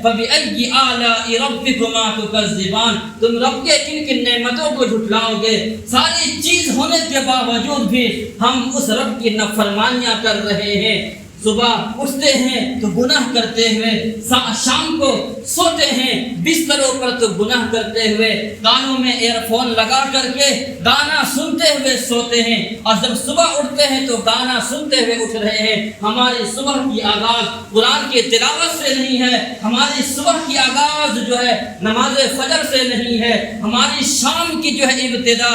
فَبِأَيِّ آلَاءِ رَبِّكُمَا تُكَذِّبَانِ، تم رب کے کن کن نعمتوں کو جھٹلاؤ گے؟ ساری چیز ہونے کے باوجود بھی ہم اس رب کی نافرمانیاں کر رہے ہیں۔ صبح اٹھتے ہیں تو گناہ کرتے ہوئے، شام کو سوتے ہیں بستروں پر تو گناہ کرتے ہوئے، کانوں میں ایئر فون لگا کر کے گانا سنتے ہوئے سوتے ہیں، اور جب صبح اٹھتے ہیں تو گانا سنتے ہوئے اٹھ رہے ہیں۔ ہماری صبح کی آغاز قرآن کی تلاوت سے نہیں ہے، ہماری صبح کی آغاز جو ہے نماز فجر سے نہیں ہے، ہماری شام کی جو ہے ابتدا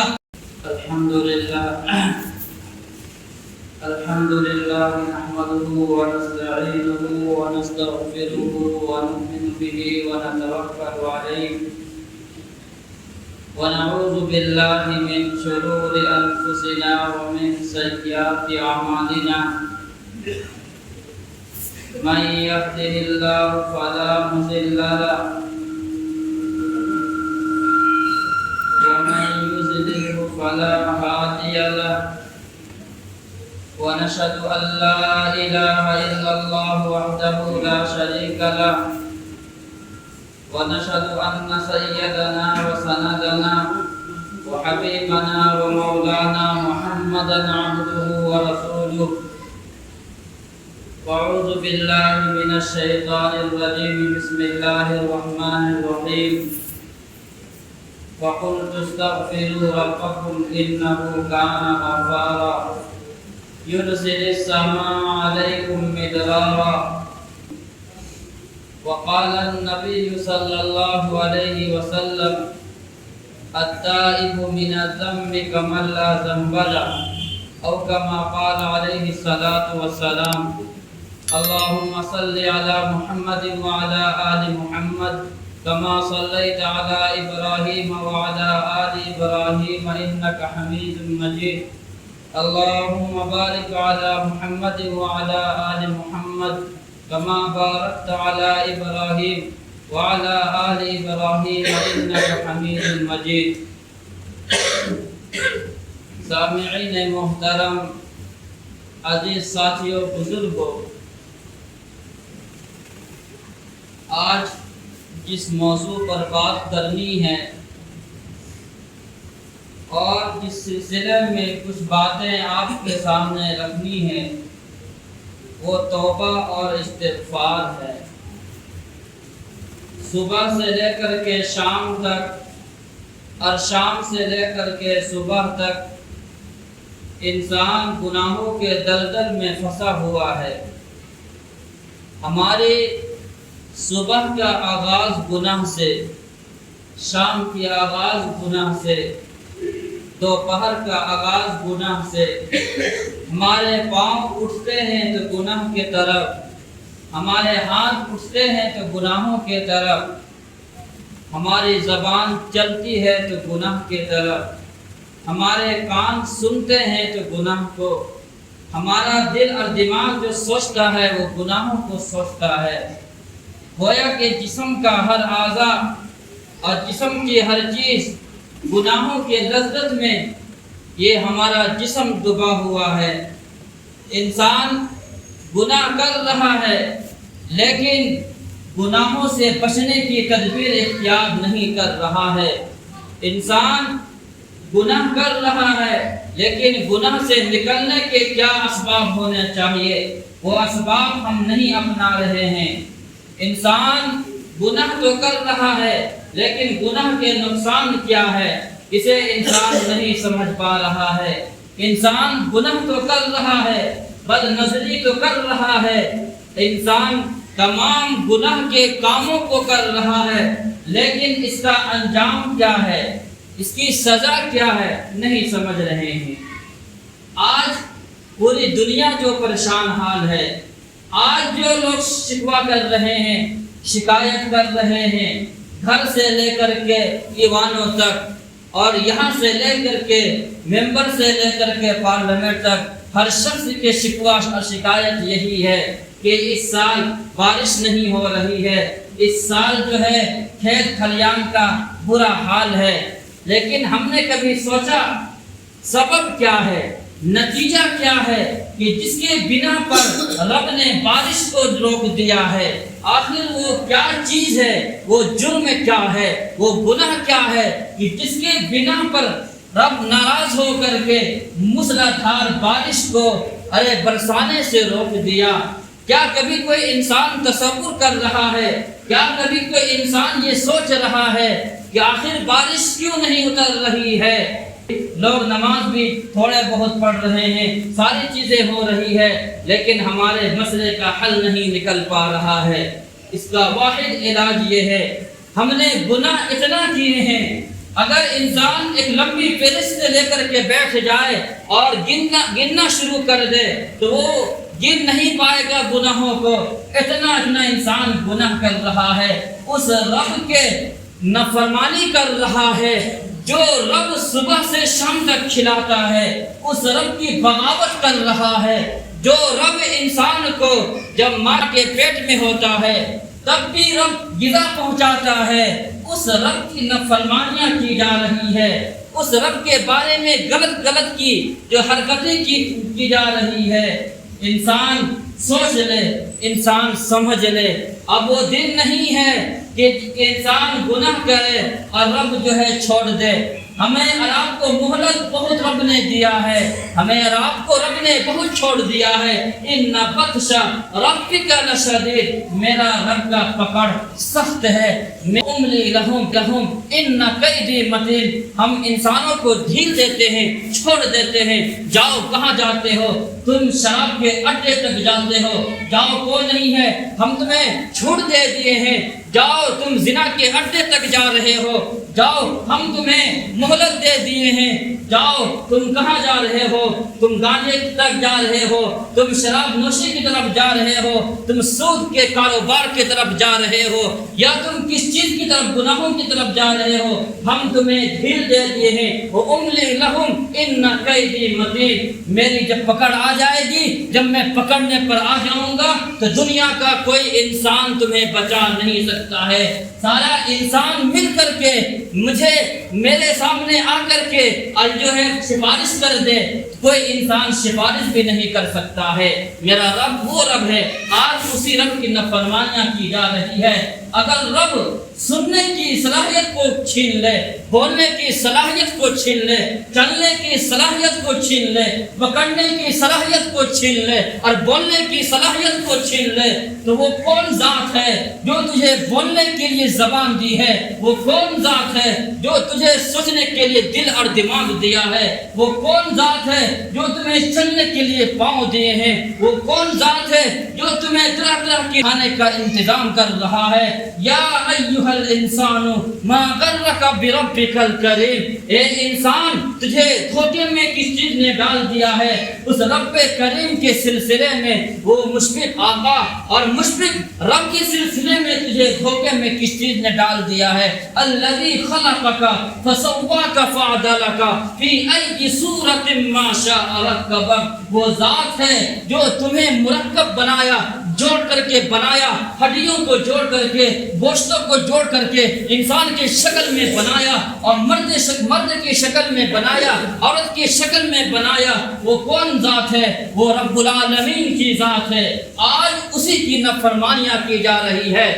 الحمدللہ نحمده ونستعینه ونستغفره ونؤمن به ونتوکل علیہ ونعوذ باللہ من شرور انفسنا ومن سیئات اعمالنا من یهده اللہ فلا مضل له ومن یضلل فلا هادی له ونشهد أن لا إله إلا الله وحده لا شريك له ونشهد أن سيدنا وسندنا وحبيبنا ومولانا محمدا عبده ورسوله وأعوذ بالله من الشيطان الرجيم بسم الله الرحمن الرحيم وقلت استغفروا ربكم إنه كان غفارا يرسل السماء عليكم مدرارا وقال النبي صلى الله عليه وسلم التائب من الذنب كمن لا ذنب له أو كما قال عليه الصلاة والسلام اللهم صل على محمد وعلى آل محمد كما صليت على إبراهيم وعلى آل إبراهيم إنك حميد مجيد اللهم بارك على محمد وعلى آل محمد كما باركت على إبراهيم وعلى آل إبراهيم إنك حميد مجيد۔ سامعین محترم، عزیز ساتھیوں، بزرگوں، آج جس موضوع پر بات کرنی ہے اور جس سلسلے میں کچھ باتیں آپ کے سامنے رکھنی ہیں وہ توبہ اور استغفار ہے۔ صبح سے لے کر کے شام تک اور شام سے لے کر کے صبح تک انسان گناہوں کے دلدل میں پھنسا ہوا ہے۔ ہماری صبح کا آغاز گناہ سے، شام کی آغاز گناہ سے، دوپہر کا آغاز گناہ سے، ہمارے پاؤں اٹھتے ہیں تو گناہ کے طرف، ہمارے ہاتھ اٹھتے ہیں تو گناہوں کے طرف، ہماری زبان چلتی ہے تو گناہ کے طرف، ہمارے کان سنتے ہیں تو گناہ کو، ہمارا دل اور دماغ جو سوچتا ہے وہ گناہوں کو سوچتا ہے۔ گویا کہ جسم کا ہر اعضاء اور جسم کی ہر چیز گناہوں کے لذت میں یہ ہمارا جسم ڈوبا ہوا ہے۔ انسان گناہ کر رہا ہے لیکن گناہوں سے بچنے کی تدبیر اختیار نہیں کر رہا ہے۔ انسان گناہ کر رہا ہے لیکن گناہ سے نکلنے کے کیا اسباب ہونے چاہیے وہ اسباب ہم نہیں اپنا رہے ہیں۔ انسان گناہ تو کر رہا ہے لیکن گناہ کے نقصان کیا ہے اسے انسان نہیں سمجھ پا رہا ہے۔ انسان گناہ تو کر رہا ہے، بد نظری تو کر رہا ہے، انسان تمام گناہ کے کاموں کو کر رہا ہے لیکن اس کا انجام کیا ہے، اس کی سزا کیا ہے نہیں سمجھ رہے ہیں۔ آج پوری دنیا جو پریشان حال ہے، آج جو لوگ شکوہ کر رہے ہیں، شکایت کر رہے ہیں، گھر سے لے کر کے ایوانوں تک اور یہاں سے لے کر کے ممبر سے لے کر کے پارلیمنٹ تک ہر شخص کے شکوہ اور شکایت یہی ہے کہ اس سال بارش نہیں ہو رہی ہے، اس سال جو ہے کھیت کھلیان کا برا حال ہے۔ لیکن ہم نے کبھی سوچا سبب کیا ہے؟ نتیجہ کیا ہے کہ جس کے بنا پر رب نے بارش کو روک دیا ہے، آخر وہ کیا چیز ہے، وہ جرم کیا ہے، وہ گناہ کیا ہے کہ جس کے بنا پر رب ناراض ہو کر کے موسلادھار بارش کو برسانے سے روک دیا؟ کیا کبھی کوئی انسان تصور کر رہا ہے، کیا کبھی کوئی انسان یہ سوچ رہا ہے کہ آخر بارش کیوں نہیں اتر رہی ہے؟ لوگ نماز بھی تھوڑے بہت پڑھ رہے ہیں، ساری چیزیں ہو رہی ہے، لیکن ہمارے مسئلے کا حل نہیں نکل پا رہا ہے۔ اس کا واحد علاج یہ ہے، ہم نے گناہ اتنا کیے ہیں، اگر انسان ایک لمبی فہرست لے کر کے بیٹھ جائے اور گننا شروع کر دے تو وہ گن نہیں پائے گا گناہوں کو، اتنا انسان گناہ کر رہا ہے، اس رب کے نافرمانی کر رہا ہے جو رب صبح سے شام تک کھلاتا ہے، اس رب کی بغاوت کر رہا ہے جو رب انسان کو جب ماں کے پیٹ میں ہوتا ہے تب بھی رب غذا پہنچاتا ہے، اس رب کی نافرمانیاں کی جا رہی ہے، اس رب کے بارے میں غلط کی جو حرکتیں کی جا رہی ہے۔ انسان سوچ لے، انسان سمجھ لے، اب وہ دن نہیں ہے کہ انسان گناہ کرے اور رب جو ہے چھوڑ دے۔ ہمیں اور آپ کو مہلت بہت رب نے دیا ہے، ہمیں اور آپ کو رب نے بہت چھوڑ دیا ہے۔ ان بطش ربک لشدید، میرا رب کا پکڑ سخت ہے۔ میں املی لہم ان کیدی متین، ہم انسانوں کو ڈھیل دیتے ہیں، چھوڑ دیتے ہیں۔ جاؤ، کہاں جاتے ہو تم؟ شراب کے اڈے تک جاتے ہو، جاؤ کوئی نہیں ہے، ہم تمہیں چھوڑ دے دیے ہیں۔ جاؤ، تم زنا کے اڈے تک جا رہے ہو، جاؤ ہم تمہیں مہلت دے دیے ہیں۔ جاؤ، تم کہاں جا رہے ہو؟ تم گانجے تک جا رہے ہو، تم شراب نوشی کی طرف جا رہے ہو، تم سود کے کاروبار کی طرف جا رہے ہو، یا تم کس چیز کی طرف، گناہوں کی طرف جا رہے ہو، ہم تمہیں ڈھیل دے دیے ہیں۔ وَأُمْلِي لَهُمْ إِنَّ كَيْدِي مَتِينٌ، میری جب پکڑ آ جائے گی، جب میں پکڑنے پر آ جاؤں گا تو دنیا کا کوئی انسان تمہیں بچا نہیں سکتا ہے۔ سارا انسان مل کر کے مجھے میرے سامنے آ کر کے اور جو ہے سفارش کر دے، کوئی انسان سفارش بھی نہیں کر سکتا ہے۔ میرا رب وہ رب ہے، آج اسی رب کی نافرمانیاں کی جا رہی ہے۔ اگر رب سننے کی صلاحیت کو چھین لے، بولنے کی صلاحیت کو چھین لے، چلنے کی صلاحیت کو چھین لے، پکڑنے کی صلاحیت کو چھین لے اور بولنے کی صلاحیت کو چھین لے، تو وہ کون ذات ہے جو تجھے بولنے کے لیے زبان دی ہے؟ وہ کون ذات ہے جو تجھے سوچنے کے لیے دل اور دماغ دیا ہے؟ وہ کون ذات ہے جو تمہیں چلنے کے لیے پاؤں دیے ہیں؟ وہ کون ذات ہے جو تمہیں طرح طرح کے کھانے کا انتظام کر رہا ہے؟ یا ایھا الانسان ما غرک بربک الکریم، اے انسان تجھے دھوکے میں کس چیز نے ڈال دیا ہے؟ اس رب کریم کے سلسلے میں، وہ مشفق آقا اور مشفق رب کے سلسلے میں تجھے دھوکے میں کس چیز نے ڈال دیا ہے؟ الذی خلقک فسواک فعدلک فی ای صورت ما شاء رکبک، وہ ذات ہے جو تمہیں مرکب بنایا، جوڑ کر کے بنایا، ہڈیوں کو جوڑ کر کے، گوشتوں کو جوڑ کر کے انسان کے شکل میں بنایا، اور مرد کی شکل میں بنایا، عورت کی شکل میں بنایا۔ وہ کون ذات ہے؟ وہ رب العالمین کی ذات ہے۔ آج اسی کی نافرمانیاں کی جا رہی ہے۔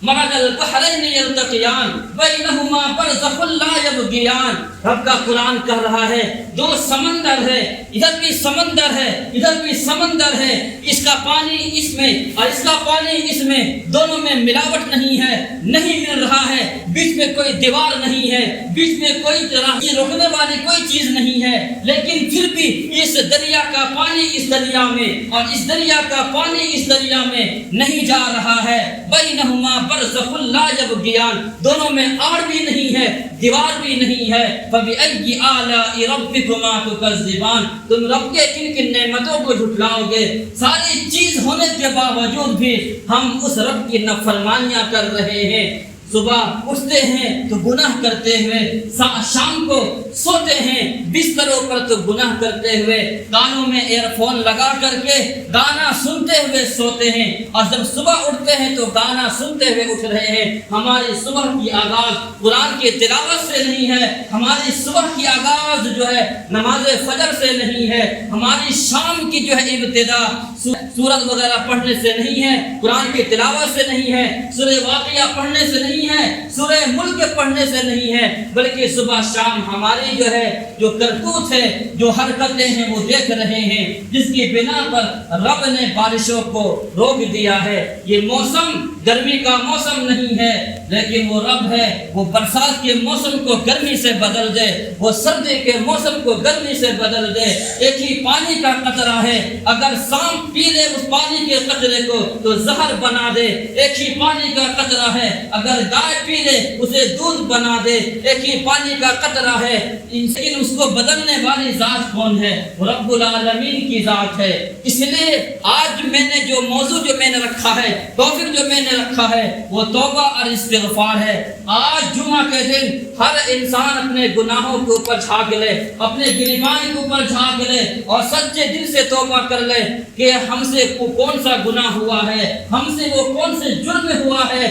مرج البحرین یلتقیان بینہما برزخ لا یبغیان، رب کا قرآن کہہ رہا ہے دو سمندر ہے، ادھر بھی سمندر ہے، ادھر بھی سمندر ہے، اس کا پانی اس میں اور اس کا پانی اس میں، دونوں میں ملاوٹ نہیں ہے، نہیں مل رہا ہے، بیچ میں کوئی دیوار نہیں ہے، بیچ میں کوئی راہی روکنے والی کوئی چیز نہیں ہے، لیکن پھر بھی اس دریا کا پانی اس دریا میں اور اس دریا کا پانی اس دریا میں نہیں جا رہا ہے۔ بینہما برزخ لا یبغیان، دونوں میں آڑ بھی نہیں ہے، دیوار بھی نہیں ہے۔ فبأي آلاء ربكما تكذبان، تم رب کے کن کن نعمتوں کو جھٹلاؤ گے؟ ساری چیز ہونے کے باوجود بھی ہم اس رب کی نافرمانیاں کر رہے ہیں۔ صبح اٹھتے ہیں تو گناہ کرتے ہوئے، شام کو سوتے ہیں بستروں پر تو گناہ کرتے ہوئے، کانوں میں ایئر فون لگا کر کے گانا سنتے ہوئے سوتے ہیں، اور جب صبح اٹھتے ہیں تو گانا سنتے ہوئے اٹھ رہے ہیں۔ ہماری صبح کی آغاز قرآن کی تلاوت سے نہیں ہے، ہماری صبح کی آغاز جو ہے نماز فجر سے نہیں ہے، ہماری شام کی جو ہے ابتدا سورت وغیرہ پڑھنے سے نہیں ہے، قرآن کی تلاوت سے نہیں ہے، سورہ واقعہ پڑھنے سے نہیں ہے، سورہ ملک پڑھنے سے نہیں ہے، بلکہ صبح شام ہماری جو ہے جو کرتوت ہے، جو حرکتیں ہیں وہ دیکھ رہے ہیں، جس کی بنا پر رب نے بارشوں کو روک دیا ہے۔ یہ موسم گرمی کا موسم نہیں ہے، لیکن وہ رب ہے، وہ برسات کے موسم کو گرمی سے بدل دے، وہ سردی کے موسم کو گرمی سے بدل دے۔ ایک ہی پانی کا قطرہ ہے، اگر سانپ پی لے اس پانی کے قطرے کو تو زہر بنا دے۔ ایک ہی پانی کا قطرہ ہے، اگر گائے پی لے اسے دودھ بنا دے۔ ایک ہی پانی کا قطرہ ہے، لیکن اس کو بدلنے والی ذات کون ہے؟ رب العالمین کی ذات ہے۔ اس لیے آج میں نے جو موضوع جو میں نے رکھا ہے، ٹاپک جو میں نے رکھا ہے، وہ توبہ اور استغفار ہے۔ آج جمعہ کے دن ہر انسان اپنے گناہوں کے اوپر جھانک لے، اپنے گریبان کے اوپر جھانک لے اور سچے دل سے توبہ کر لے کہ ہم سے کون سا گناہ ہوا ہے، ہم سے وہ کون سے جرم ہوا ہے۔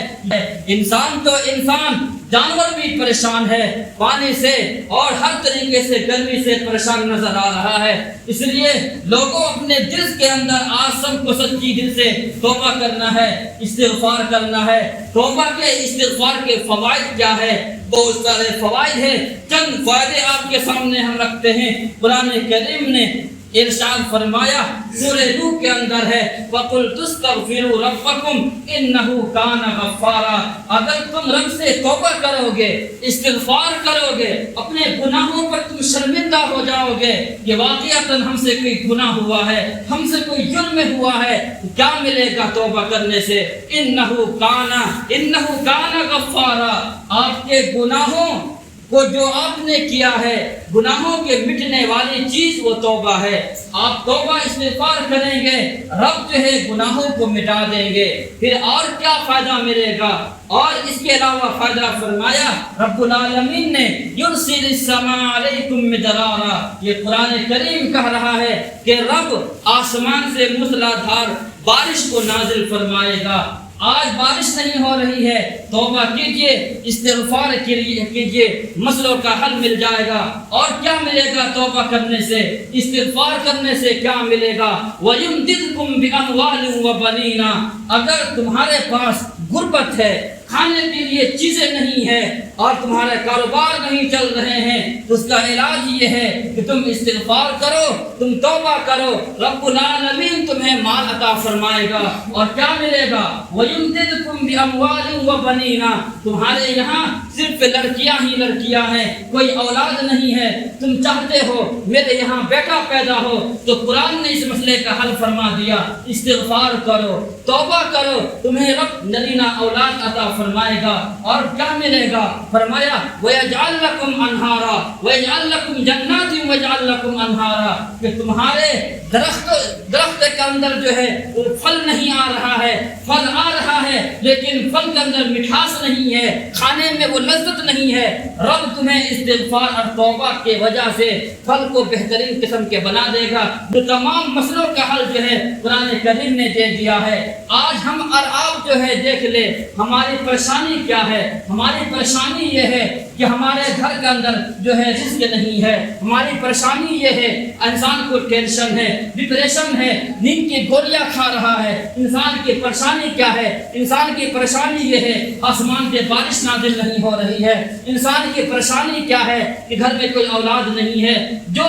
انسان تو انسان، جانور بھی پریشان ہے، پانی سے اور ہر طریقے سے گرمی سے پریشان نظر آ رہا ہے۔ اس لیے لوگوں اپنے دل کے اندر آج سب کو سچی دل سے توبہ کرنا ہے، استغفار کرنا ہے۔ توبہ کے استغفار کے فوائد کیا ہے؟ بہت سارے فوائد ہیں، چند فائدے آپ کے سامنے ہم رکھتے ہیں۔ قرآن کریم نے ارشاد فرمایا، سورہ نوح کے اندر ہے، وَقُلْ تُسْتَغْفِرُوا رَبَّكُمْ إِنَّهُ كَانَ غَفَّارًا۔ اگر تم رب سے توبہ کرو گے، استغفار کرو گے، اپنے گناہوں پر تم شرمندہ ہو جاؤ گے کہ واقعتاً ہم سے کوئی گناہ ہوا ہے، ہم سے کوئی جرم ہوا ہے، کیا ملے گا توبہ کرنے سے؟ إِنَّهُ كَانَ غَفَّارًا۔ آپ کے گناہوں کو جو آپ نے کیا ہے، گناہوں کے مٹنے والی چیز وہ توبہ ہے۔ آپ توبہ استغفار کریں گے، رب جو ہے گناہوں کو مٹا دیں گے۔ پھر اور کیا فائدہ ملے گا؟ اور اس کے علاوہ فائدہ فرمایا رب العالمین نے، یرسل السماء علیکم مدرارا۔ یہ قرآن کریم کہہ رہا ہے کہ رب آسمان سے موسلادھار بارش کو نازل فرمائے گا۔ آج بارش نہیں ہو رہی ہے، توبہ کیجئے، استغفار کیجئے، مسئلوں کا حل مل جائے گا۔ اور کیا ملے گا توبہ کرنے سے، استغفار کرنے سے کیا ملے گا؟ وَيُمْدِدْكُمْ بِأَمْوَالٍ وَبَنِينَ۔ اگر تمہارے پاس غربت ہے، کھانے کے لیے چیزیں نہیں ہیں اور تمہارے کاروبار نہیں چل رہے ہیں، تو اس کا علاج یہ ہے کہ تم استغفار کرو، تم توبہ کرو، رب العالمین تمہیں مال عطا فرمائے گا۔ اور کیا ملے گا؟ وَيُمْدِدْكُمْ بِأَمْوَالٍ وَبَنِينَ۔ تمہارے یہاں صرف لڑکیاں ہی لڑکیاں ہیں، کوئی اولاد نہیں ہے، تم چاہتے ہو میرے یہاں بیٹا پیدا ہو، تو قرآن نے اس مسئلے کا حل فرما دیا، استغفار کرو، توبہ کرو، تمہیں رب نرینہ اولاد عطا فرمائے گا۔ اور کیا ملے گا؟ فرمایا وَيَجْعَلْ لَكُمْ أَنْهَارًا وَيَجْعَلْ لَكُمْ جَنَّاتٍ وَيَجْعَلْ لَكُمْ أَنْهَارًا۔ کہ تمہارے درخت کے اندر جو ہے وہ پھل نہیں آ رہا ہے، پھل آ رہا ہے لیکن پھل کے اندر مٹھاس نہیں ہے، کھانے میں وہ لذت نہیں ہے۔ رب تمہیں استغفار اور توبہ کے وجہ سے پھل کو بہترین قسم کے بنا دے گا۔ جو تمام مسئلوں کا حل جو ہے قرآن کریم نے دے دیا ہے۔ آج ہم اور آپ جو ہے دیکھ لے ہماری پریشانی کیا ہے۔ ہماری پریشانی یہ ہے کہ ہمارے گھر کے اندر جو ہے رزق نہیں ہے۔ ہماری پریشانی یہ ہے انسان کو ٹینشن ہے، ڈپریشن ہے، نیند کی گولیاں کھا رہا ہے۔ انسان کی پریشانی کیا ہے؟ انسان کی پریشانی یہ ہے آسمان سے بارش نازل نہیں ہو رہی ہے۔ انسان کی پریشانی کیا ہے کہ گھر میں کوئی اولاد نہیں ہے۔ جو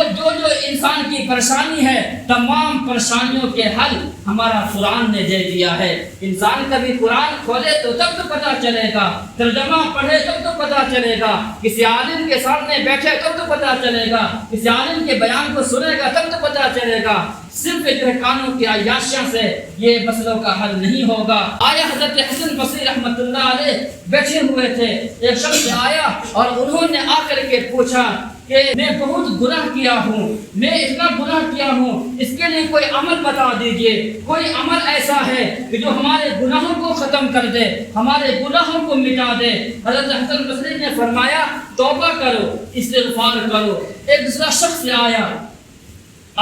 انسان کی پریشانی ہے، تمام پریشانیوں کے حل ہمارا قرآن نے دے دیا ہے۔ انسان کبھی قرآن کھولے تو تب تو پتہ چلے گا، ترجمہ پڑھے تب تو پتہ چلے گا، کسی عالم کے سامنے بیٹھے تب تو پتہ چلے گا، کسی عالم کے بیان کو سنے گا تب تو پتہ چلے گا۔ صرف جو ہے کانوں کی عیاشیاں سے یہ مسئلوں کا حل نہیں ہوگا۔ آیا حضرت حسن بصری رحمۃ اللہ علیہ بیٹھے ہوئے تھے، ایک شخص آیا اور انہوں نے آ کر کے پوچھا کہ میں بہت گناہ کیا ہوں، میں اتنا گناہ کیا ہوں، اس کے لیے کوئی عمل بتا دیجئے، کوئی عمل ایسا ہے کہ جو ہمارے گناہوں کو ختم کر دے، ہمارے گناہوں کو مٹا دے۔ حضرت حسن بصری نے فرمایا توبہ کرو، استغفار کرو۔ ایک دوسرا شخص آیا،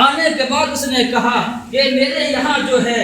آنے کے بعد اس نے کہا کہ میرے یہاں جو ہے،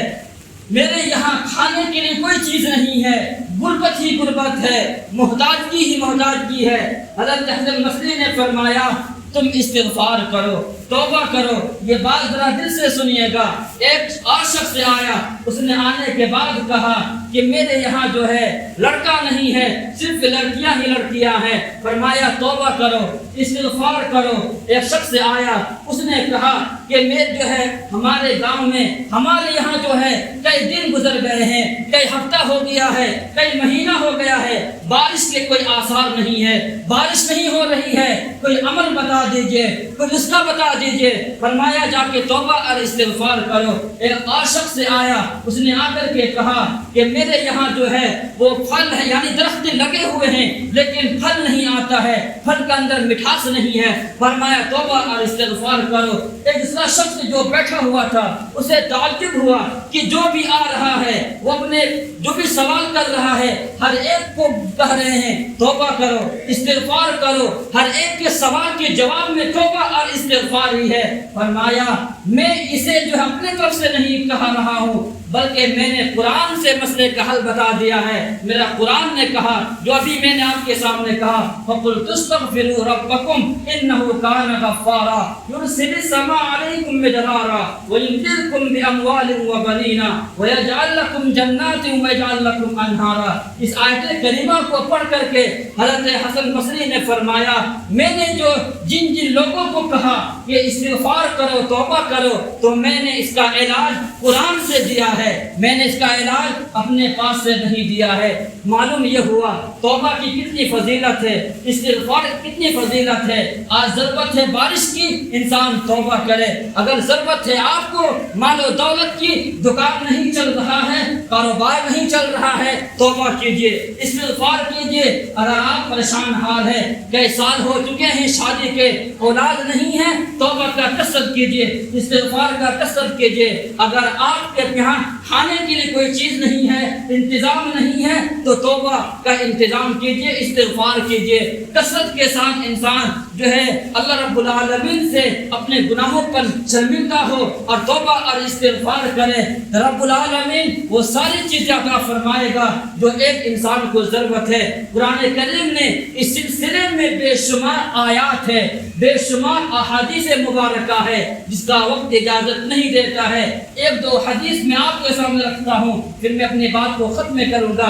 میرے یہاں کھانے کے لیے کوئی چیز نہیں ہے، غربت ہی غربت ہے، محتاجگی ہی محتاجگی ہے۔ حضرت حسن بصری نے فرمایا تم استغفار کرو، توبہ کرو۔ یہ بات ذرا دل سے سنیے گا۔ ایک اور شخص آیا، اس نے آنے کے بعد کہا کہ میرے یہاں جو ہے لڑکا نہیں ہے، صرف لڑکیاں ہی لڑکیاں ہیں۔ فرمایا توبہ کرو، استغفار کرو۔ ایک شخص آیا، اس نے کہا کہ میں جو ہے ہمارے گاؤں میں، ہمارے یہاں جو ہے کئی دن گزر گئے ہیں، کئی ہفتہ ہو گیا ہے، کئی مہینہ ہو گیا ہے، بارش کے کوئی آثار نہیں ہے، بارش نہیں ہو رہی ہے، کوئی عمل بتا دیجئے، کوئی نسخہ بتا دیجئے۔ فرمایا جا کے توبہ اور استغفار کرو۔ ایک اور شخص آیا، اس نے آ کر کے کہا کہ میرے یہاں جو ہے وہ پھل ہے، یعنی درخت لگے ہوئے ہیں لیکن پھل نہیں آتا ہے، پھل کے اندر مٹھاس نہیں ہے۔ فرمایا توبہ اور استغفار کرو۔ ایک دوسرا شخص جو بیٹھا ہوا تھا، اسے تعجب ہوا کہ جو بھی آ رہا ہے وہ اپنے جو بھی سوال کر رہا ہے ہر ایک کو کہہ رہے ہیں توبہ کرو، استغفار کرو۔ ہر ایک کے سوال کے جواب میں توبہ اور استغفار ہی ہے۔ فرمایا میں اسے جو اپنے طرف سے نہیں کہہ رہا ہوں، بلکہ میں نے قرآن سے مسئلے کا حل بتا دیا ہے۔ میرا قرآن نے کہا جو ابھی میں نے آپ کے سامنے کہا، فَقُلْتُ اسْتَغْفِرُوا رَبَّكُمْ إِنَّهُ كَانَ غَفَّارًا يُرْسِلِ السَّمَاءَ عَلَيْكُمْ مِدْرَارًا وَيُمْدِدْكُمْ بِأَمْوَالٍ وَبَنِينَ وَيَجْعَلْ لَكُمْ جَنَّاتٍ وَيَجْعَلْ لَكُمْ أَنْهَارًا۔ اس آیت کریمہ کو پڑھ کر کے حضرت حسن بصری نے فرمایا میں نے جو جن لوگوں کو کہا کہ استغفار کرو، توبہ کرو، تو میں نے اس کا علاج قرآن سے دیا ہے، میں نے اس کا علاج اپنے پاس سے نہیں دیا ہے۔ معلوم یہ ہوا توبہ کی کتنی فضیلت ہے، استغفار کی کتنی فضیلت ہے۔ آج ضرورت ہے بارش کی، انسان توبہ کرے۔ اگر ضرورت ہے آپ کو مال و دولت کی، دکان نہیں چل رہا ہے، کاروبار نہیں چل رہا ہے، توبہ کیجئے، استغفار کیجئے۔ اگر آپ پریشان حال ہے، کئی سال ہو چکے ہیں شادی کے، اولاد نہیں ہے، توبہ کا کثرت کیجئے، استغفار کا کثرت کیجئے۔ اگر آپ کے یہاں کھانے کے لیے کوئی چیز نہیں ہے، انتظام نہیں ہے، تو توبہ کا انتظام کیجئے، استغفار کیجئے۔ کثرت کے ساتھ انسان جو ہے اللہ رب العالمین سے اپنے گناہوں پر شرمندہ ہو اور توبہ اور استغفار کرے، رب العالمین وہ ساری چیزیں عطا فرمائے گا جو ایک انسان کو ضرورت ہے۔ قرآن کریم نے اس سلسلے میں بے شمار آیات ہے، بے شمار احادیث مبارکہ ہے جس کا وقت اجازت نہیں دیتا ہے۔ ایک دو حدیث میں آپ کے سامنے رکھتا ہوں، پھر میں اپنی بات کو ختم کروں گا۔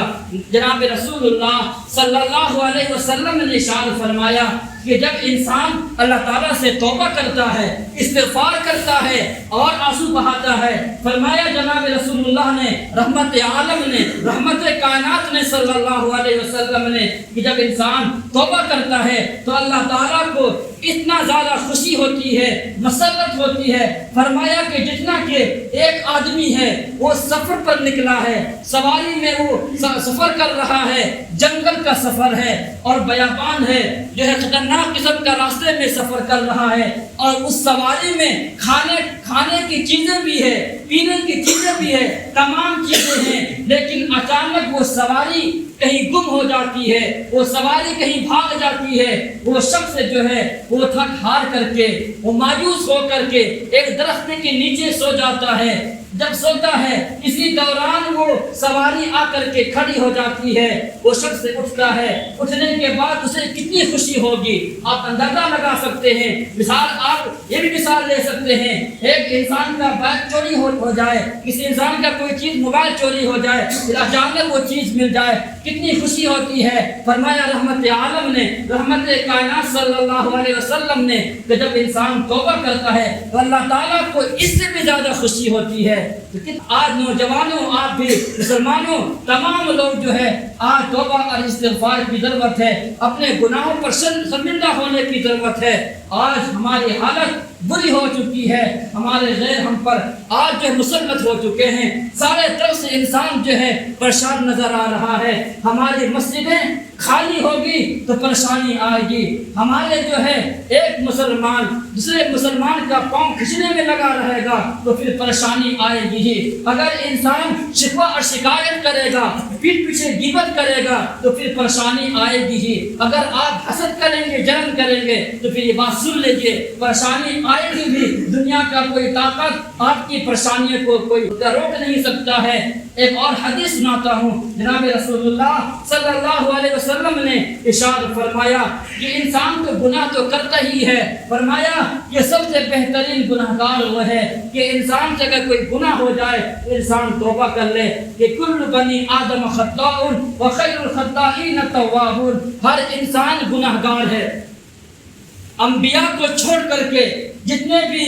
جناب رسول اللہ صلی اللہ علیہ وسلم نے ارشاد فرمایا کہ جب انسان اللہ تعالیٰ سے توبہ کرتا ہے، استغفار کرتا ہے اور آنسو بہاتا ہے، فرمایا جناب رسول اللہ نے، رحمت عالم نے، رحمت کائنات نے صلی اللہ علیہ وسلم نے، کہ جب انسان توبہ کرتا ہے تو اللہ تعالیٰ کو اتنا زیادہ خوشی ہوتی ہے، مسرت ہوتی ہے۔ فرمایا کہ جتنا کہ ایک آدمی ہے وہ سفر پر نکلا ہے، سواری میں وہ سفر کر رہا ہے، جنگل کا سفر ہے اور بیابان ہے، جو ہے خطرناک قسم کا راستے میں سفر کر رہا ہے، اور اس سواری میں کھانے کی چیزیں بھی ہے، پینے کی چیزیں بھی ہے، تمام چیزیں ہیں، لیکن اچانک وہ سواری کہیں گم ہو جاتی ہے، وہ سواری کہیں بھاگ جاتی ہے۔ وہ شخص جو ہے وہ تھک ہار کر کے، وہ مایوس ہو کر کے ایک درخت کے نیچے سو جاتا ہے۔ جب سوتا ہے اسی دوران وہ سواری آ کر کے کھڑی ہو جاتی ہے، وہ شخص اٹھتا ہے، اٹھنے کے بعد اسے کتنی خوشی ہوگی آپ اندازہ لگا سکتے ہیں۔ مثال آپ یہ بھی مثال لے سکتے ہیں، ایک انسان کا بیگ چوری ہو جائے، کسی انسان کا کوئی چیز موبائل چوری ہو جائے، پھر اچانک وہ چیز مل جائے، کتنی خوشی ہوتی ہے۔ فرمایا رحمت عالم نے، رحمت کائنات صلی اللہ علیہ وسلم نے کہ جب انسان توبہ کرتا ہے تو اللہ تعالیٰ کو اس سے بھی زیادہ خوشی ہوتی ہے۔ لیکن آج نوجوانوں، آپ بھی مسلمانوں، تمام لوگ جو ہے آج توبہ اور استغفار کی ضرورت ہے، اپنے گناہوں پر شرمندہ ہونے کی ضرورت ہے۔ آج ہماری حالت بری ہو چکی ہے، ہمارے غیر ہم پر آج جو مسلط ہو چکے ہیں، سارے طرف سے انسان جو ہے پریشان نظر آ رہا ہے۔ ہماری مسجدیں خالی ہوگی تو پریشانی آئے گی. ہمارے جو ہے ایک مسلمان دوسرے مسلمان کا پاؤں کھینچنے میں لگا رہے گا تو پھر پریشانی آئے گی ہی. اگر انسان شکوہ اور شکایت کرے گا, پیٹھ پیچھے غیبت کرے گا تو پھر پریشانی آئے گی ہی. اگر آپ حسد کریں گے, جلن کریں گے تو پھر یہ بات سن لیجیے, پریشانی آئے گی بھی. دنیا کا کوئی طاقت آپ کی پریشانیوں کو کوئی روک نہیں سکتا ہے. ایک اور حدیث سناتا ہوں. جناب رسول اللہ صلی اللہ علیہ وسلم نے ارشاد فرمایا کہ انسان تو گناہ تو کرتا ہی ہے. فرمایا یہ سب سے بہترین گناہ گار وہ ہے کہ انسان سے اگر کوئی گناہ ہو جائے انسان توبہ کر لے کہ کل بنی آدم خطاء وخیر الخطائین التوابون. ہر انسان گناہ گار ہے. انبیاء کو چھوڑ کر کے جتنے بھی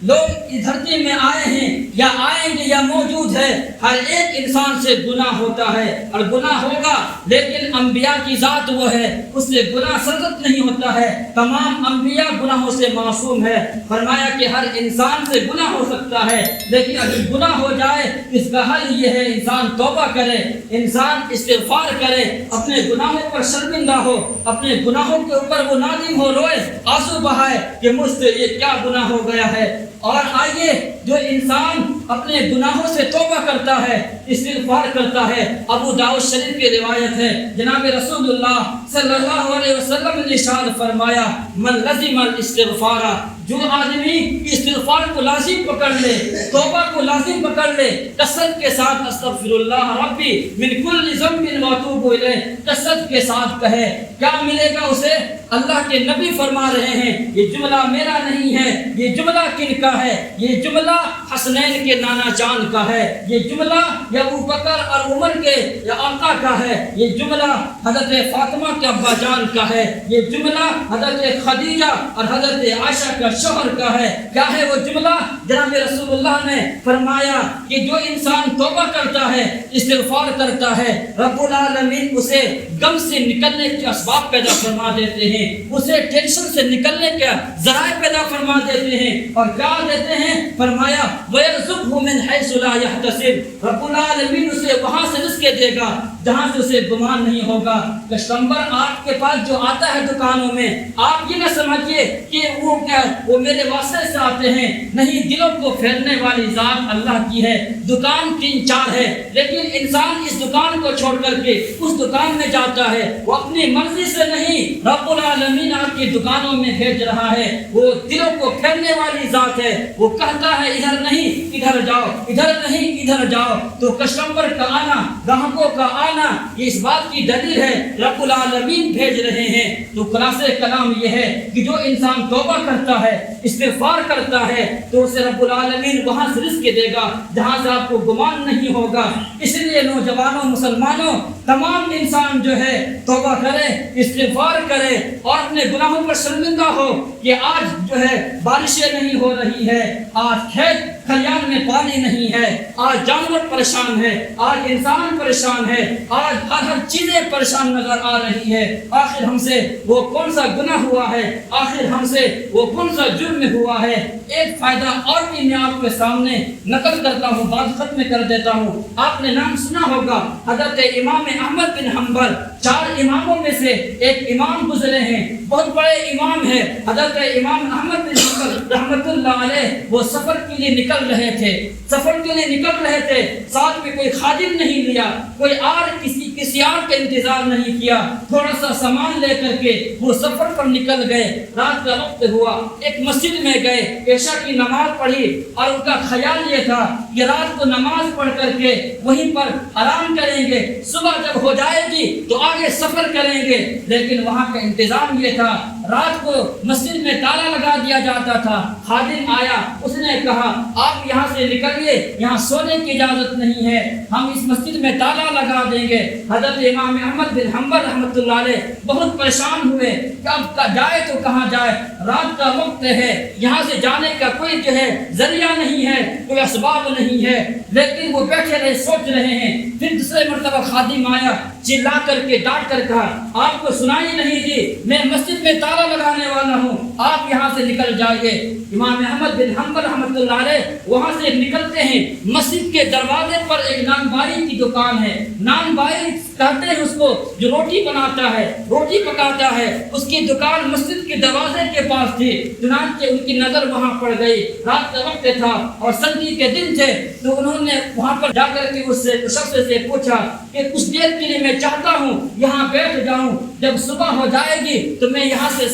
لوگ اس دھرتی میں آئے ہیں یا آئیں گے یا موجود ہے, ہر ایک انسان سے گناہ ہوتا ہے اور گناہ ہوگا. لیکن انبیاء کی ذات وہ ہے اس سے گناہ سرزد نہیں ہوتا ہے. تمام انبیاء گناہوں سے معصوم ہے. فرمایا کہ ہر انسان سے گناہ ہو سکتا ہے لیکن اگر گناہ ہو جائے اس کا حل یہ ہے انسان توبہ کرے, انسان استغفار کرے, اپنے گناہوں پر شرمندہ ہو, اپنے گناہوں کے اوپر وہ نادم ہو, روئے, آنسو بہائے کہ مجھ سے یہ کیا گناہ ہو گیا ہے. اور آئیے جو انسان اپنے گناہوں سے توبہ کرتا ہے, استغفار کرتا ہے, ابو داؤد شریف کی روایت ہے جناب رسول اللہ صلی اللہ علیہ وسلم نے ارشاد فرمایا من لزم الاستغفار, جو آدمی استغفار کو لازم پکڑ لے, توبہ کو لازم پکڑ لے, کثرت کے ساتھ استغفر اللہ ربی من کل ذنب واتوب الیہ کثرت کے ساتھ کہے, کیا ملے گا اسے؟ اللہ کے نبی فرما رہے ہیں یہ جملہ میرا نہیں ہے, یہ جملہ کن کا ہے؟ یہ جملہ حسنین کے نانا جان کا ہے, یہ جملہ یا ابو بکر اور عمر کے یا آقا کا ہے, یہ جملہ حضرت فاطمہ کے ابا جان کا ہے, یہ جملہ حضرت خدیجہ اور حضرت عائشہ کا شوہر کا ہے. کیا ہے وہ جملہ؟ جناب رسول اللہ نے فرمایا کہ جو انسان توبہ کرتا ہے, استغفار کرتا ہے, رب العالمین اسے غم سے نکلنے کے اسباب پیدا فرما دیتے ہیں, اسے ٹینشن سے نکلنے کے ذرائع پیدا فرما دیتے ہیں. اور کیا دیتے ہیں؟ فرمایا وَيَرْزُقْهُ مِنْ حَيْثُ لَا يَحْتَسِبُ, رب العالمین اسے وہاں سے رزق دے گا جہاں سے اسے گمان نہیں ہوگا. کسٹمر آپ کے پاس جو آتا ہے دکانوں میں, آپ یہ نہ سمجھیے کہ وہ میرے واسطے سے آتے ہیں, نہیں, دلوں کو پھیرنے والی ذات اللہ کی ہے. دکان 3-4 ہے لیکن انسان اس دکان کو چھوڑ کر کے اس دکان میں جاتا ہے, وہ اپنی مرضی سے نہیں, رب العالمین آپ کی دکانوں میں بھیج رہا ہے. وہ دلوں کو پھیرنے والی ذات ہے, وہ کہتا ہے ادھر نہیں ادھر جاؤ, ادھر نہیں ادھر جاؤ. تو کسٹمر کا آنا, گاہکوں کا آنا, یہ اس بات کی دلیل ہے رب العالمین بھیج رہے ہیں. تو خلاصہ کلام یہ ہے کہ جو انسان توبہ کرتا ہے, استغفار کرتا ہے, تو اسے رب العالمین وہاں سے رزق دے گا جہاں سے آپ کو گمان نہیں ہوگا. اس لیے نوجوانوں, مسلمانوں, تمام انسان جو ہے توبہ کرے, استغفار کرے اور اپنے گناہوں پر شرمندہ ہو کہ آج جو ہے بارشیں نہیں ہو رہی ہے, آج کھیت کھلیان میں پانی نہیں ہے, آج جانور پریشان ہے, آج انسان پریشان ہے, آج ہر چیزیں پریشان نظر آ رہی ہے. آخر ہم سے وہ کون سا گناہ ہوا ہے, آخر ہم سے وہ کون سا جرم ہوا ہے؟ ایک فائدہ اور بھی میں آپ کے سامنے نقل کرتا ہوں, بات ختم کر دیتا ہوں. آپ نے نام سنا ہوگا حضرت امام احمد بن حنبل, 4 اماموں میں سے ایک امام گزرے ہیں, بہت بڑے امام ہیں حضرت امام احمد بن حنبل رحمۃ اللہ علیہ. وہ سفر کے لیے نکل رہے تھے, سفر کے لیے نکل رہے تھے, ساتھ میں کوئی خادم نہیں لیا, کوئی اور کسی اور کا انتظار نہیں کیا, تھوڑا سا سامان لے کر کے وہ سفر پر نکل گئے. رات کا وقت ہوا, ایک مسجد میں گئے, عشاء کی نماز پڑھی اور ان کا خیال یہ تھا کہ رات کو نماز پڑھ کر کے وہیں پر آرام کریں گے, صبح جب ہو جائے گی تو آگے سفر کریں گے. لیکن وہاں کا انتظام یہ تھا, رات کو مسجد میں تالا لگا دیا جاتا تھا. خادم آیا, اس نے کہا آپ یہاں سے نکلیے, یہاں سونے کی اجازت نہیں ہے, ہم اس مسجد میں تالا لگا دیں گے. حضرت امام احمد بن حنبل رحمۃ اللہ علیہ بہت پریشان ہوئے کہ اب جائے تو کہاں جائے, رات کا وقت ہے, یہاں سے جانے کا کوئی جو ہے ذریعہ نہیں ہے, کوئی اسباب نہیں ہے. لیکن وہ بیٹھے رہے, سوچ رہے ہیں. پھر دوسرے مرتبہ خادم آیا, چلا کر کے ڈانٹ کر کہا آپ کو سنائی نہیں دی, میں مسجد میں تالا لگانے والا ہوں, آپ یہاں سے نکل جائیے. امام احمد بن حنبل رحمۃ اللہ علیہ وہاں سے نکلتے ہیں، مسجد کے دروازے پر ایک نان بائی کی دکان ہے، نان بائی کہتے ہیں اس کو جو روٹی بناتا ہے، روٹی پکاتا ہے، اس کی دکان مسجد کے دروازے کے پاس تھی، چنانچہ ان کی نظر وہاں پڑ گئی، رات کا وقت تھا اور سردی کے دن تھے، تو انہوں نے وہاں پر جا کر کے اس شخص سے پوچھا کہ کچھ دیر کے لیے میں چاہتا ہوں یہاں بیٹھ جاؤں، جب صبح ہو جائے گی تو میں یہاں سے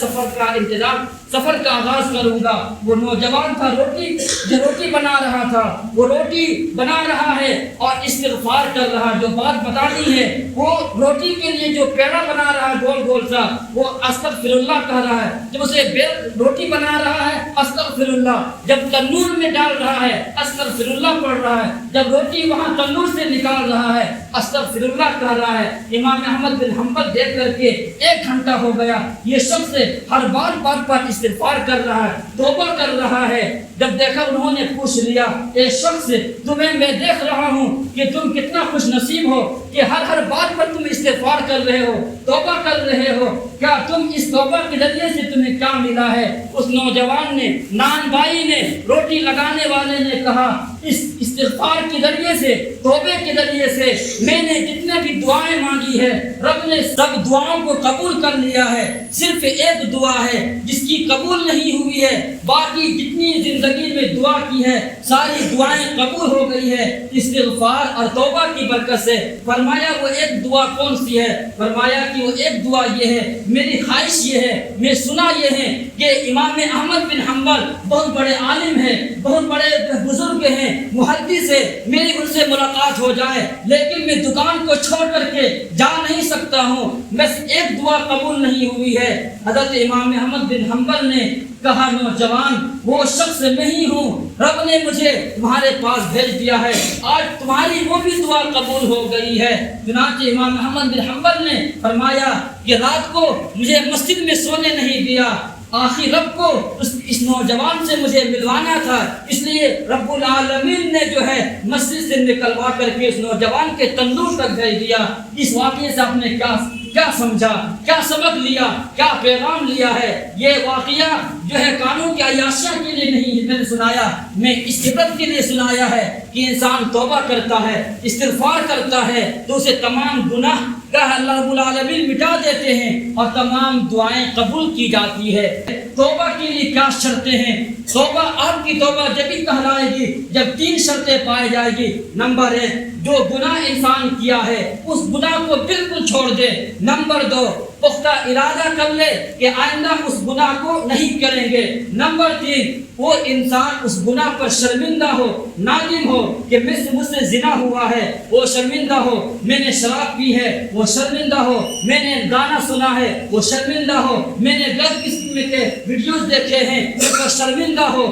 سفر کا آغاز کروں گا۔ وہ نوجوان تھا، روٹی بنا رہا تھا، وہ روٹی بنا رہا ہے اور استغفار کر رہا، جو بات بتانی ہے وہ روٹی کے لیے جو پیڑا بنا رہا ہے گول گول سا، وہ استغفر اللہ کہہ رہا ہے، جب اسے روٹی بنا رہا ہے استغفر اللہ، جب تنور میں ڈال رہا ہے استغفر اللہ پڑھ رہا ہے، جب روٹی وہاں تنور سے نکال رہا ہے استغفر اللہ کہہ رہا ہے۔ امام احمد بن حنبل دیکھ کر کے 1 گھنٹہ ہو گیا، یہ شخص ہر بات پر استغفار کر رہا ہے، توبہ کر رہا ہے۔ جب دیکھا انہوں نے پوچھ لیا، اے شخص تمہیں میں دیکھ رہا ہوں کہ تم کتنا خوش نصیب ہو کہ ہر بات پر تم استغفار کر رہے ہو، توبہ کر رہے ہو، کیا تم اس توبہ کے ذریعے سے تمہیں کیا ملا ہے؟ اس نوجوان نے، نان بائی نے، روٹی لگانے والے نے کہا اس استغفار کے ذریعے سے، توبے کے ذریعے سے میں نے جتنے بھی دعائیں مانگی ہے رب نے سب دعاؤں کو قبول کر لیا ہے، صرف ایک دعا ہے جس کی قبول نہیں ہوئی ہے، باقی جتنی زندگی میں دعا کی ہے ساری دعائیں قبول ہو گئی ہے استغفار اور توبہ کی برکت سے۔ فرمایا وہ ایک دعا کون سی ہے؟ فرمایا کہ وہ ایک دعا یہ ہے، میری خواہش یہ ہے، میں سنا یہ ہے کہ امام احمد بن حنبل بہت بڑے عالم ہیں، بہت بڑے بزرگ ہیں، محدث ہے، میری ان سے ملاقات ہو جائے، لیکن میں دکان کو چھوڑ کر کے جا نہیں سکتا ہوں، بس ایک دعا قبول نہیں ہوئی ہے۔ حضرت امام احمد بن حنبل نے کہا نوجوان وہ شخص نہیں ہوں، رب نے مجھے تمہارے پاس بھیج دیا ہے، آج تمہاری وہ بھی دعا قبول ہو گئی ہے۔ چنانچہ امام احمد بن حنبل نے فرمایا کہ رات کو مجھے مسجد میں سونے نہیں دیا، آخر رب کو اس نوجوان سے مجھے ملوانا تھا، اس لیے رب العالمین نے جو ہے مسجد سے نکلوا کر کے اس نوجوان کے تندور تک بھیج دیا۔ اس واقعے سے آپ نے کیا سمجھا، کیا سبق لیا، کیا پیغام لیا ہے؟ یہ واقعہ جو ہے قانون کی عیاشیاں کے لیے نہیں میں نے سنایا، میں اس عبرت کے لیے سنایا ہے کہ انسان توبہ کرتا ہے، استغفار کرتا ہے تو اسے تمام گناہ اللہ رب العالمین مٹا دیتے ہیں اور تمام دعائیں قبول کی جاتی ہے۔ توبہ کے لیے کیا شرطیں ہیں؟ توبہ آپ کی توبہ جبھی کہلائے گی جب 3 شرطیں پائی جائے گی۔ نمبر 1 جو گناہ انسان کیا ہے اس گناہ کو بالکل چھوڑ دے۔ نمبر 2 پختہ ارادہ کر لے کہ آئندہ اس گناہ کو نہیں کریں گے۔ نمبر 3 وہ انسان اس گناہ پر شرمندہ ہو، نادم ہو کہ مجھ سے زنا ہوا ہے، وہ شرمندہ ہو، میں نے شراب پی ہے، وہ شرمندہ ہو، میں نے گانا سنا ہے، وہ شرمندہ ہو، میں نے غلط قسم کے ویڈیوز دیکھے ہیں، وہ شرمندہ ہو۔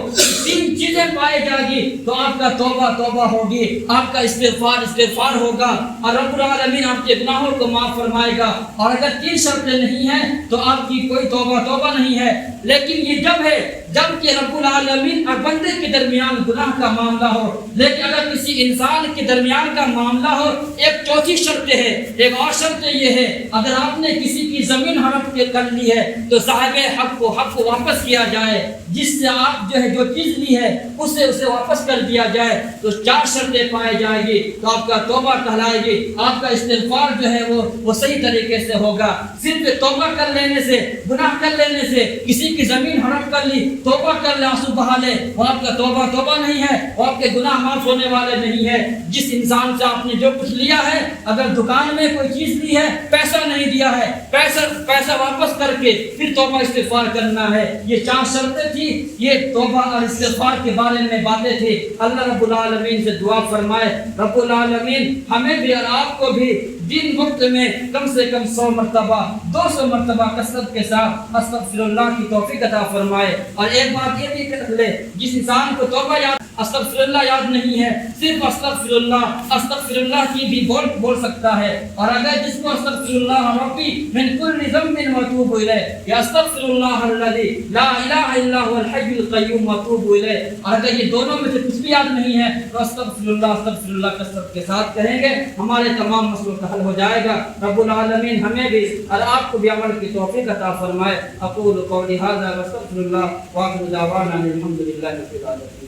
3 چیزیں پائی جائے گی تو آپ کا توبہ ہوگی، آپ کا استغفار ہوگا اور رب العالمین آپ کے گناہوں کو معاف فرمائے گا۔ اور اگر 3 شرطیں نہیں ہیں تو آپ کی کوئی توبہ نہیں ہے۔ لیکن یہ جب ہے جب کہ رب العالمین اور بندے کے درمیان گناہ کا معاملہ ہو۔ لیکن اگر کسی انسان کے درمیان کا معاملہ ہو، ایک چوتھی شرط ہے، ایک اور شرط یہ ہے اگر آپ نے کسی کی زمین ہڑپ کے کر لی ہے تو صاحب حق کو واپس کیا جائے، جس سے آپ جو چیز لی ہے اسے واپس کر دیا جائے۔ تو 4 شرطیں پائی جائے گی تو آپ کا توبہ کہلائے گی، آپ کا استغفار جو ہے وہ صحیح طریقے سے ہوگا۔ صرف توبہ کر لینے سے، گناہ کر لینے سے، کسی کی زمین ہڑپ کر لی، توبہ کر لے، آنسو بہا لے، وہ آپ کا توبہ نہیں ہے، وہ آپ کے گناہ معاف ہونے والے نہیں ہے۔ جس انسان سے آپ نے جو کچھ لیا ہے، اگر دکان میں کوئی چیز لی ہے، پیسہ نہیں دیا ہے، پیسہ واپس کر کے پھر توبہ استغفار کرنا ہے۔ یہ 4 شرطیں تھی، یہ توبہ اور استغفار کے بارے میں باتیں تھی۔ اللہ رب العالمین سے دعا فرمائے رب العالمین ہمیں بھی اور آپ کو بھی دن وقت میں کم سے کم 100 مرتبہ 200 مرتبہ کثرت کے ساتھ استغفر اللہ کی توفیق عطا فرمائے۔ اور ایک بات یہ بھی کر لے، جس انسان کو توبہ یاد استغفراللہ یاد نہیں ہے، صرف استغفراللہ کی بھی بول سکتا ہے. اور اگر جس کو استغفراللہ ربی من کل ذنب واتوب الیہ، یا استغفراللہ الذی لا الہ الا هو الحی القیوم واتوب الیہ، اور اگر یہ دونوں میں سے کچھ بھی یاد نہیں ہے تو استغفراللہ کثرت کے ساتھ کہیں گے، ہمارے تمام مسئلوں کا حل ہو جائے گا. رب العالمین ہمیں بھی اور آپ کو بھی عمل کی توفیق عطا فرمائے. اقول قولی ھذا واستغفر اللہ واخر دعوانا الحمد للہ رب العالمین.